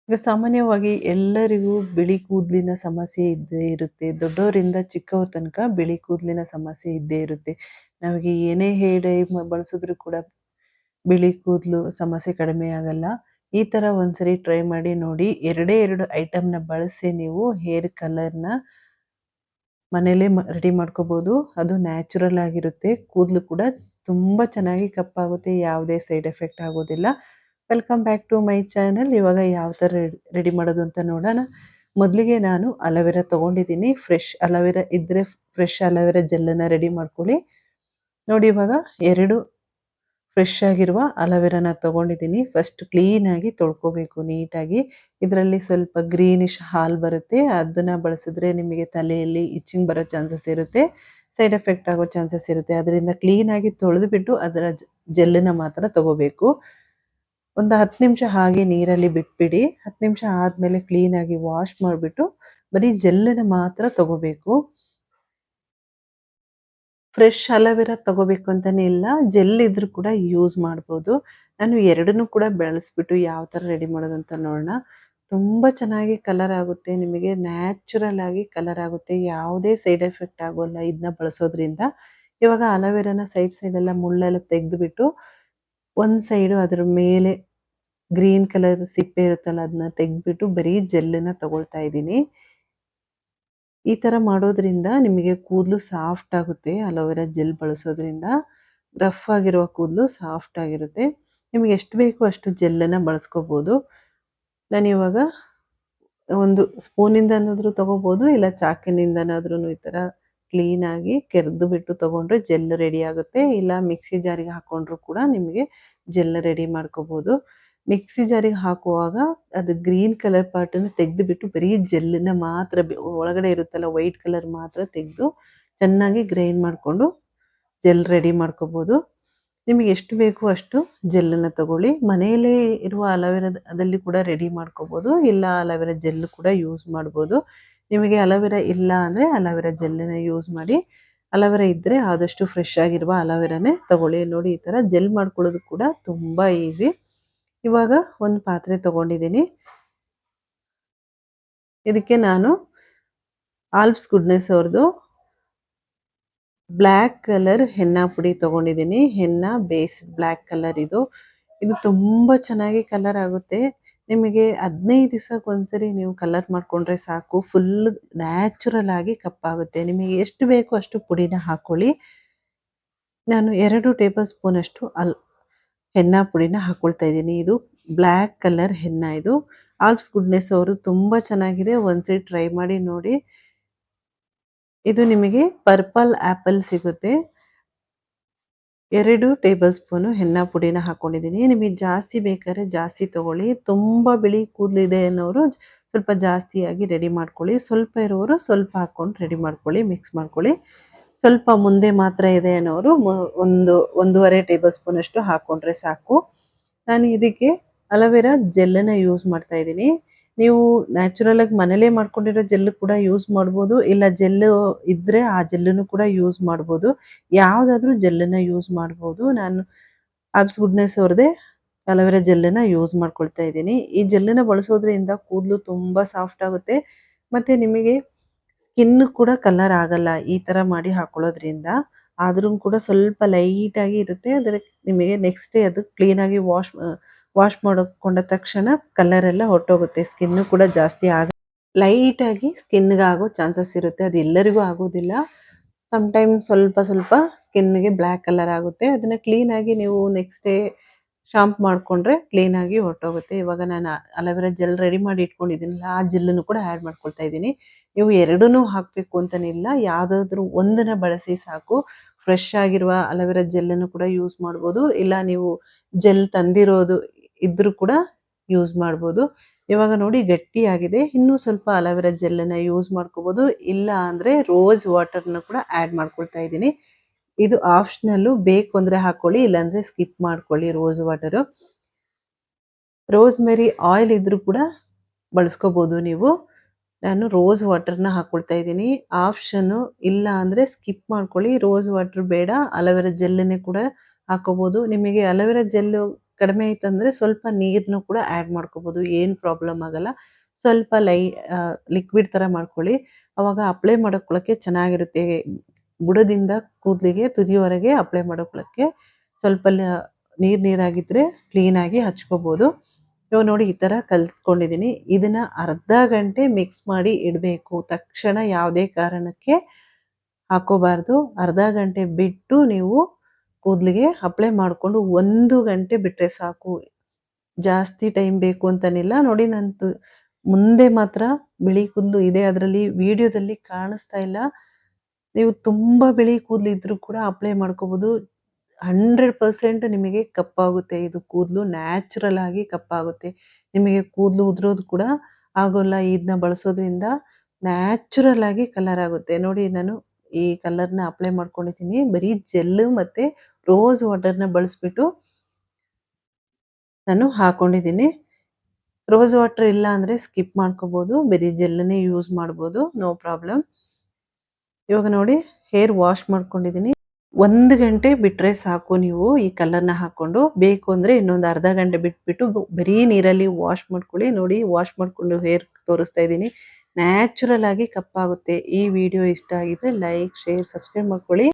ಈಗ ಸಾಮಾನ್ಯವಾಗಿ ಎಲ್ಲರಿಗೂ ಬಿಳಿ ಕೂದಲಿನ ಸಮಸ್ಯೆ ಇದ್ದೇ ಇರುತ್ತೆ. ದೊಡ್ಡವರಿಂದ ಚಿಕ್ಕವ್ರ ತನಕ ಬಿಳಿ ಕೂದಲಿನ ಸಮಸ್ಯೆ ಇದ್ದೇ ಇರುತ್ತೆ. ನಮಗೆ ಏನೇ ಹೇರ್ ಡೈ ಬಳಸಿದ್ರು ಕೂಡ ಬಿಳಿ ಕೂದಲು ಸಮಸ್ಯೆ ಕಡಿಮೆ ಆಗಲ್ಲ. ಈ ಥರ ಒಂದ್ಸರಿ ಟ್ರೈ ಮಾಡಿ ನೋಡಿ. ಎರಡೇ 2 ಐಟಮ್‌ನ ಬಳಸಿ ನೀವು ಹೇರ್ ಕಲರ್‌ನ ಮನೇಲೇ ರೆಡಿ ಮಾಡ್ಕೋಬೋದು. ಅದು ನ್ಯಾಚುರಲ್ ಆಗಿರುತ್ತೆ. ಕೂದಲು ಕೂಡ ತುಂಬ ಚೆನ್ನಾಗಿ ಕಪ್ಪಾಗುತ್ತೆ. ಯಾವುದೇ ಸೈಡ್ ಎಫೆಕ್ಟ್ ಆಗೋದಿಲ್ಲ. Welcome back to my channel. ಇವಾಗ ಯಾವ ಥರ ರೆಡಿ ಮಾಡೋದು ಅಂತ ನೋಡೋಣ. ಮೊದಲಿಗೆ ನಾನು ಅಲೋವೆರಾ ತೊಗೊಂಡಿದ್ದೀನಿ. ಫ್ರೆಶ್ ಅಲೋವೆರಾ ಇದ್ದರೆ ಫ್ರೆಶ್ ಅಲೋವೆರಾ ಜೆಲ್ಲನ್ನು ರೆಡಿ ಮಾಡ್ಕೊಳ್ಳಿ. ನೋಡಿ ಇವಾಗ 2 ಫ್ರೆಶ್ ಆಗಿರುವ ಅಲೋವೆರಾನ ತೊಗೊಂಡಿದ್ದೀನಿ. ಫಸ್ಟ್ ಕ್ಲೀನಾಗಿ ತೊಳ್ಕೊಬೇಕು ನೀಟಾಗಿ. ಇದರಲ್ಲಿ ಸ್ವಲ್ಪ ಗ್ರೀನಿಶ್ ಹಾಲು ಬರುತ್ತೆ. ಅದನ್ನು ಬಳಸಿದ್ರೆ ನಿಮಗೆ ತಲೆಯಲ್ಲಿ ಇಚಿಂಗ್ ಬರೋ ಚಾನ್ಸಸ್ ಇರುತ್ತೆ. ಸೈಡ್ ಎಫೆಕ್ಟ್ ಆಗೋ ಚಾನ್ಸಸ್ ಇರುತ್ತೆ. ಅದರಿಂದ ಕ್ಲೀನಾಗಿ ತೊಳೆದುಬಿಟ್ಟು ಅದರ ಜೆಲ್ಲನ್ನು ಮಾತ್ರ ತೊಗೋಬೇಕು. ಒಂದು 10 ನಿಮಿಷ ಹಾಗೆ ನೀರಲ್ಲಿ ಬಿಟ್ಬಿಡಿ. 10 ನಿಮಿಷ ಆದಮೇಲೆ ಕ್ಲೀನಾಗಿ ವಾಶ್ ಮಾಡಿಬಿಟ್ಟು ಬರೀ ಜೆಲ್ಲನ್ನು ಮಾತ್ರ ತೊಗೋಬೇಕು. ಫ್ರೆಶ್ ಅಲೋವೆರಾ ತೊಗೋಬೇಕು ಅಂತಲೇ ಇಲ್ಲ, ಜೆಲ್ ಇದ್ರೂ ಕೂಡ ಯೂಸ್ ಮಾಡ್ಬೋದು. ನಾನು ಎರಡನ್ನೂ ಕೂಡ ಬೆಳೆಸ್ಬಿಟ್ಟು ಯಾವ ಥರ ರೆಡಿ ಮಾಡೋದು ಅಂತ ನೋಡೋಣ. ತುಂಬ ಚೆನ್ನಾಗಿ ಕಲರ್ ಆಗುತ್ತೆ. ನಿಮಗೆ ನ್ಯಾಚುರಲ್ ಆಗಿ ಕಲರ್ ಆಗುತ್ತೆ. ಯಾವುದೇ ಸೈಡ್ ಎಫೆಕ್ಟ್ ಆಗೋಲ್ಲ ಇದನ್ನ ಬಳಸೋದ್ರಿಂದ. ಇವಾಗ ಅಲೋವೆರಾನ ಸೈಡೆಲ್ಲ ಮುಳ್ಳೆಲ್ಲ ತೆಗೆದುಬಿಟ್ಟು ಒಂದು ಸೈಡು ಅದರ ಮೇಲೆ ಗ್ರೀನ್ ಕಲರ್ ಸಿಪ್ಪೆ ಇರುತ್ತಲ್ಲ ಅದನ್ನ ತೆಗೆದ್ಬಿಟ್ಟು ಬರೀ ಜೆಲ್ಲನ್ನು ತಗೊಳ್ತಾ ಇದ್ದೀನಿ. ಈ ಥರ ಮಾಡೋದ್ರಿಂದ ನಿಮಗೆ ಕೂದಲು ಸಾಫ್ಟ್ ಆಗುತ್ತೆ. ಅಲೋವೆರಾ ಜೆಲ್ ಬಳಸೋದ್ರಿಂದ ರಫ್ ಆಗಿರುವ ಕೂದಲು ಸಾಫ್ಟ್ ಆಗಿರುತ್ತೆ. ನಿಮಗೆ ಎಷ್ಟು ಬೇಕೋ ಅಷ್ಟು ಜೆಲ್ಲನ್ನು ಬಳಸ್ಕೋಬೋದು. ನಾನಿವಾಗ ಒಂದು ಸ್ಪೂನಿಂದನಾದರೂ ತೊಗೋಬೋದು, ಇಲ್ಲ ಚಾಕಿನಿಂದನಾದ್ರೂ ಈ ಥರ ಕ್ಲೀನಾಗಿ ಕೆರೆದು ಬಿಟ್ಟು ತೊಗೊಂಡ್ರೆ ಜೆಲ್ ರೆಡಿ ಆಗುತ್ತೆ. ಇಲ್ಲ ಮಿಕ್ಸಿ ಜಾರಿಗೆ ಹಾಕ್ಕೊಂಡ್ರೂ ಕೂಡ ನಿಮಗೆ ಜೆಲ್ ರೆಡಿ ಮಾಡ್ಕೋಬೋದು. ಮಿಕ್ಸಿ ಜಾರಿಗೆ ಹಾಕುವಾಗ ಅದು ಗ್ರೀನ್ ಕಲರ್ ಪಾರ್ಟನ್ನು ತೆಗೆದುಬಿಟ್ಟು ಬರೀ ಜೆಲ್ಲನ್ನು ಮಾತ್ರ ಒಳಗಡೆ ಇರುತ್ತಲ್ಲ ವೈಟ್ ಕಲರ್ ಮಾತ್ರ ತೆಗೆದು ಚೆನ್ನಾಗಿ ಗ್ರೈಂಡ್ ಮಾಡಿಕೊಂಡು ಜೆಲ್ ರೆಡಿ ಮಾಡ್ಕೋಬೋದು. ನಿಮಗೆ ಎಷ್ಟು ಬೇಕೋ ಅಷ್ಟು ಜೆಲ್ಲನ್ನು ತಗೊಳ್ಳಿ. ಮನೆಯಲ್ಲೇ ಇರುವ ಅಲೋವೆರಾದಲ್ಲಿ ಕೂಡ ರೆಡಿ ಮಾಡ್ಕೋಬೋದು, ಇಲ್ಲ ಅಲೋವೆರಾ ಜೆಲ್ ಕೂಡ ಯೂಸ್ ಮಾಡ್ಬೋದು. ನಿಮಗೆ ಅಲೋವೆರಾ ಇಲ್ಲ ಅಂದರೆ ಅಲೋವೆರಾ ಜೆಲ್ಲನ್ನು ಯೂಸ್ ಮಾಡಿ. ಅಲೋವೆರಾ ಇದ್ದರೆ ಆದಷ್ಟು ಫ್ರೆಶ್ ಆಗಿರುವ ಅಲೋವೆರಾನೇ ತಗೊಳ್ಳಿ. ನೋಡಿ ಈ ಥರ ಜೆಲ್ ಮಾಡ್ಕೊಳ್ಳೋದು ಕೂಡ ತುಂಬ ಈಸಿ. ಇವಾಗ ಒಂದು ಪಾತ್ರೆ ತೊಗೊಂಡಿದ್ದೀನಿ. ಇದಕ್ಕೆ ನಾನು ಆಲ್ಪ್ಸ್ ಗುಡ್ನೆಸ್ ಅವ್ರದ್ದು ಬ್ಲ್ಯಾಕ್ ಕಲರ್ ಹೆನ್ನಾ ಪುಡಿ ತೊಗೊಂಡಿದ್ದೀನಿ. ಹೆನ್ನಾ ಬೇಸ್ ಬ್ಲ್ಯಾಕ್ ಕಲರ್ ಇದು ತುಂಬ ಚೆನ್ನಾಗಿ ಕಲರ್ ಆಗುತ್ತೆ. ನಿಮಗೆ 15 ದಿವಸಕ್ಕೊಂದ್ಸರಿ ನೀವು ಕಲರ್ ಮಾಡಿಕೊಂಡ್ರೆ ಸಾಕು, ಫುಲ್ ನ್ಯಾಚುರಲ್ ಆಗಿ ಕಪ್ಪಾಗುತ್ತೆ. ನಿಮಗೆ ಎಷ್ಟು ಬೇಕೋ ಅಷ್ಟು ಪುಡಿನ ಹಾಕ್ಕೊಳ್ಳಿ. ನಾನು 2 ಟೇಬಲ್ ಸ್ಪೂನ್ ಅಷ್ಟು ಹೆನ್ನಾ ಪುಡಿನ ಹಾಕ್ಕೊಳ್ತಾ ಇದ್ದೀನಿ. ಇದು ಬ್ಲ್ಯಾಕ್ ಕಲರ್ ಹೆನ್ನಾ. ಇದು ಆಲ್ಪ್ಸ್ ಗುಡ್ನೆಸ್ ಅವರು ತುಂಬ ಚೆನ್ನಾಗಿದೆ, ಒಂದ್ಸರಿ ಟ್ರೈ ಮಾಡಿ ನೋಡಿ. ಇದು ನಿಮಗೆ ಪರ್ಪಲ್ ಆ್ಯಪಲ್ ಸಿಗುತ್ತೆ. 2 ಟೇಬಲ್ ಸ್ಪೂನು ಹೆನ್ನಾ ಪುಡಿನ ಹಾಕ್ಕೊಂಡಿದ್ದೀನಿ. ನಿಮಗೆ ಜಾಸ್ತಿ ಬೇಕಾದ್ರೆ ಜಾಸ್ತಿ ತೊಗೊಳ್ಳಿ. ತುಂಬ ಬಿಳಿ ಕೂದಲಿದೆ ಅನ್ನೋರು ಸ್ವಲ್ಪ ಜಾಸ್ತಿಯಾಗಿ ರೆಡಿ ಮಾಡ್ಕೊಳ್ಳಿ. ಸ್ವಲ್ಪ ಇರೋರು ಸ್ವಲ್ಪ ಹಾಕ್ಕೊಂಡು ರೆಡಿ ಮಾಡ್ಕೊಳ್ಳಿ, ಮಿಕ್ಸ್ ಮಾಡ್ಕೊಳ್ಳಿ. ಸ್ವಲ್ಪ ಮುಂದೆ ಮಾತ್ರ ಇದೆ ಅನ್ನೋರು ಒಂದೂವರೆ ಟೇಬಲ್ ಸ್ಪೂನ್ ಅಷ್ಟು ಹಾಕ್ಕೊಂಡ್ರೆ ಸಾಕು. ನಾನು ಇದಕ್ಕೆ ಅಲೋವೆರಾ ಜೆಲ್ಲನ್ನು ಯೂಸ್ ಮಾಡ್ತಾ ಇದ್ದೀನಿ. ನೀವು ನ್ಯಾಚುರಲ್ ಆಗಿ ಮನೇಲೇ ಮಾಡ್ಕೊಂಡಿರೋ ಜೆಲ್ ಕೂಡ ಯೂಸ್ ಮಾಡ್ಬೋದು, ಇಲ್ಲ ಜೆಲ್ಲು ಇದ್ದರೆ ಆ ಜೆಲ್ಲನ್ನು ಕೂಡ ಯೂಸ್ ಮಾಡ್ಬೋದು. ಯಾವುದಾದ್ರೂ ಜೆಲ್ಲನ್ನು ಯೂಸ್ ಮಾಡ್ಬೋದು. ನಾನು ಆಲ್ಪ್ಸ್ ಗುಡ್ನೆಸ್ ಅವ್ರದ್ದೇ ಅಲೋವೆರಾ ಜೆಲ್ಲನ್ನು ಯೂಸ್ ಮಾಡ್ಕೊಳ್ತಾ ಇದ್ದೀನಿ. ಈ ಜೆಲ್ಲನ್ನು ಬಳಸೋದ್ರಿಂದ ಕೂದಲು ತುಂಬ ಸಾಫ್ಟ್ ಆಗುತ್ತೆ ಮತ್ತು ನಿಮಗೆ ಸ್ಕಿನ್ ಕೂಡ ಕಲರ್ ಆಗಲ್ಲ ಈ ಥರ ಮಾಡಿ ಹಾಕೊಳ್ಳೋದ್ರಿಂದ. ಆದ್ರೂ ಕೂಡ ಸ್ವಲ್ಪ ಲೈಟಾಗಿ ಇರುತ್ತೆ. ನಿಮಗೆ ನೆಕ್ಸ್ಟ್ ಡೇ ಅದು ಕ್ಲೀನಾಗಿ ವಾಶ್ ಮಾಡಿಕೊಂಡ ತಕ್ಷಣ ಕಲರೆಲ್ಲ ಹೊರಟೋಗುತ್ತೆ. ಸ್ಕಿನ್ನು ಕೂಡ ಜಾಸ್ತಿ ಲೈಟಾಗಿ ಸ್ಕಿನ್ಗೆ ಆಗೋ ಚಾನ್ಸಸ್ ಇರುತ್ತೆ. ಅದು ಎಲ್ಲರಿಗೂ ಆಗೋದಿಲ್ಲ. ಸಮ್ಟೈಮ್ ಸ್ವಲ್ಪ ಸ್ವಲ್ಪ ಸ್ಕಿನ್ಗೆ ಬ್ಲ್ಯಾಕ್ ಕಲರ್ ಆಗುತ್ತೆ. ಅದನ್ನು ಕ್ಲೀನಾಗಿ ನೀವು ನೆಕ್ಸ್ಟ್ ಡೇ ಶಾಂಪ್ ಮಾಡಿಕೊಂಡ್ರೆ ಕ್ಲೀನಾಗಿ ಹೊರಟೋಗುತ್ತೆ. ಇವಾಗ ನಾನು ಅಲೋವೆರಾ ಜೆಲ್ ರೆಡಿ ಮಾಡಿ ಇಟ್ಕೊಂಡಿದ್ದೀನಲ್ಲ, ಆ ಜೆಲ್ಲನ್ನು ಕೂಡ ಆ್ಯಡ್ ಮಾಡ್ಕೊಳ್ತಾ ಇದ್ದೀನಿ. ನೀವು ಎರಡನ್ನೂ ಹಾಕಬೇಕು ಅಂತನಿಲ್ಲ, ಯಾವುದಾದ್ರೂ ಒಂದನ್ನು ಬಳಸಿ ಸಾಕು. ಫ್ರೆಶ್ ಆಗಿರುವ ಅಲೋವೆರಾ ಜೆಲ್ಲನ್ನು ಕೂಡ ಯೂಸ್ ಮಾಡ್ಬೋದು, ಇಲ್ಲ ನೀವು ಜೆಲ್ ತಂದಿರೋದು ಇದ್ರೂ ಕೂಡ ಯೂಸ್ ಮಾಡ್ಬೋದು. ಇವಾಗ ನೋಡಿ ಗಟ್ಟಿಯಾಗಿದೆ. ಇನ್ನೂ ಸ್ವಲ್ಪ ಅಲೋವೆರಾ ಜೆಲ್ಲನ್ನು ಯೂಸ್ ಮಾಡ್ಕೋಬೋದು, ಇಲ್ಲ ಅಂದರೆ ರೋಸ್ ವಾಟರ್ನ ಕೂಡ ಆ್ಯಡ್ ಮಾಡ್ಕೊಳ್ತಾ ಇದ್ದೀನಿ. ಇದು ಆಪ್ಷನಲ್ಲು, ಬೇಕು ಅಂದರೆ ಹಾಕ್ಕೊಳ್ಳಿ, ಇಲ್ಲಾಂದರೆ ಸ್ಕಿಪ್ ಮಾಡ್ಕೊಳ್ಳಿ ರೋಸ್ ವಾಟರು. ರೋಸ್ಮೆರಿ ಆಯಿಲ್ ಇದ್ರೂ ಕೂಡ ಬಳಸ್ಕೋಬೋದು ನೀವು. ನಾನು ರೋಸ್ ವಾಟರ್ನ ಹಾಕ್ಕೊಳ್ತಾ ಇದ್ದೀನಿ. ಆಪ್ಷನ್ನು, ಇಲ್ಲ ಅಂದರೆ ಸ್ಕಿಪ್ ಮಾಡ್ಕೊಳ್ಳಿ. ರೋಸ್ ವಾಟರ್ ಬೇಡ, ಅಲೋವೆರಾ ಜೆಲ್ಲನ್ನೇ ಕೂಡ ಹಾಕ್ಕೋಬೋದು. ನಿಮಗೆ ಅಲೋವೆರಾ ಜೆಲ್ಲು ಕಡಿಮೆ ಐತಂದ್ರೆ ಸ್ವಲ್ಪ ನೀರನ್ನು ಕೂಡ ಆ್ಯಡ್ ಮಾಡ್ಕೋಬೋದು, ಏನು ಪ್ರಾಬ್ಲಮ್ ಆಗಲ್ಲ. ಸ್ವಲ್ಪ ಲಿಕ್ವಿಡ್ ಥರ ಮಾಡ್ಕೊಳ್ಳಿ. ಅವಾಗ ಅಪ್ಲೈ ಮಾಡ್ಕೊಳ್ಳೋಕ್ಕೆ ಚೆನ್ನಾಗಿರುತ್ತೆ. ಬುಡದಿಂದ ಕೂದಲಿಗೆ ತುದಿಯವರೆಗೆ ಅಪ್ಲೈ ಮಾಡ್ಕೊಳ್ಳೋಕ್ಕೆ ಸ್ವಲ್ಪ ನೀರಾಗಿದ್ದರೆ ಕ್ಲೀನಾಗಿ ಹಚ್ಕೋಬೋದು. ಇವಾಗ ನೋಡಿ ಈ ಥರ ಕಲಿಸ್ಕೊಂಡಿದ್ದೀನಿ. ಇದನ್ನು ಅರ್ಧ ಗಂಟೆ ಮಿಕ್ಸ್ ಮಾಡಿ ಇಡಬೇಕು. ತಕ್ಷಣ ಯಾವುದೇ ಕಾರಣಕ್ಕೆ ಹಾಕೋಬಾರ್ದು. ಅರ್ಧ ಗಂಟೆ ಬಿಟ್ಟು ನೀವು ಕೂದಲಿಗೆ ಅಪ್ಲೈ ಮಾಡಿಕೊಂಡು 1 ಗಂಟೆ ಬಿಟ್ಟರೆ ಸಾಕು. ಜಾಸ್ತಿ ಟೈಮ್ ಬೇಕು ಅಂತನಿಲ್ಲ. ನೋಡಿ ನಂದು ಮುಂದೆ ಮಾತ್ರ ಬಿಳಿ ಕೂದಲು ಇದೆ. ಅದರಲ್ಲಿ ವಿಡಿಯೋದಲ್ಲಿ ಕಾಣಿಸ್ತಾ ಇಲ್ಲ. ನೀವು ತುಂಬ ಬಿಳಿ ಕೂದಲಿದ್ರೂ ಕೂಡ ಅಪ್ಲೈ ಮಾಡ್ಕೋಬೋದು. 100% ನಿಮಗೆ ಕಪ್ಪಾಗುತ್ತೆ. ಇದು ಕೂದಲು ನ್ಯಾಚುರಲ್ ಆಗಿ ಕಪ್ಪಾಗುತ್ತೆ. ನಿಮಗೆ ಕೂದಲು ಉದುರೋದು ಕೂಡ ಆಗೋಲ್ಲ. ಇದನ್ನ ಬಳಸೋದ್ರಿಂದ ನ್ಯಾಚುರಲ್ ಆಗಿ ಕಲರ್ ಆಗುತ್ತೆ. ನೋಡಿ ನಾನು ಈ ಕಲರ್‌ನ ಅಪ್ಲೈ ಮಾಡ್ಕೊಂಡಿದ್ದೀನಿ. ಬರೀ ಜೆಲ್ ಮತ್ತೆ ರೋಸ್ ವಾಟರ್‌ನ ಬಳಸ್ಬಿಟ್ಟು ನಾನು ಹಾಕೊಂಡಿದ್ದೀನಿ. ರೋಸ್ ವಾಟರ್ ಇಲ್ಲ ಅಂದರೆ ಸ್ಕಿಪ್ ಮಾಡ್ಕೋಬೋದು. ಬರೀ ಜೆಲ್ಲನ್ನೇ ಯೂಸ್ ಮಾಡ್ಬೋದು. No problem. ಇವಾಗ ನೋಡಿ ಹೇರ್ ವಾಶ್ ಮಾಡ್ಕೊಂಡಿದ್ದೀನಿ. 1 ಗಂಟೆ ಬಿಟ್ಟರೆ ಸಾಕು ನೀವು ಈ ಕಲರ್‌ನ ಹಾಕ್ಕೊಂಡು. ಬೇಕು ಅಂದರೆ ಇನ್ನೊಂದು ಅರ್ಧ ಗಂಟೆ ಬಿಟ್ಬಿಟ್ಟು ಬರೀ ನೀರಲ್ಲಿ ವಾಶ್ ಮಾಡ್ಕೊಳ್ಳಿ. ನೋಡಿ ವಾಶ್ ಮಾಡಿಕೊಂಡು ಹೇರ್ ತೋರಿಸ್ತಾ ಇದ್ದೀನಿ. ನ್ಯಾಚುರಲ್ ಆಗಿ ಕಪ್ಪಾಗುತ್ತೆ. ಈ ವಿಡಿಯೋ ಇಷ್ಟ ಆಗಿದ್ರೆ ಲೈಕ್, ಶೇರ್, ಸಬ್ಸ್ಕ್ರೈಬ್ ಮಾಡ್ಕೊಳ್ಳಿ.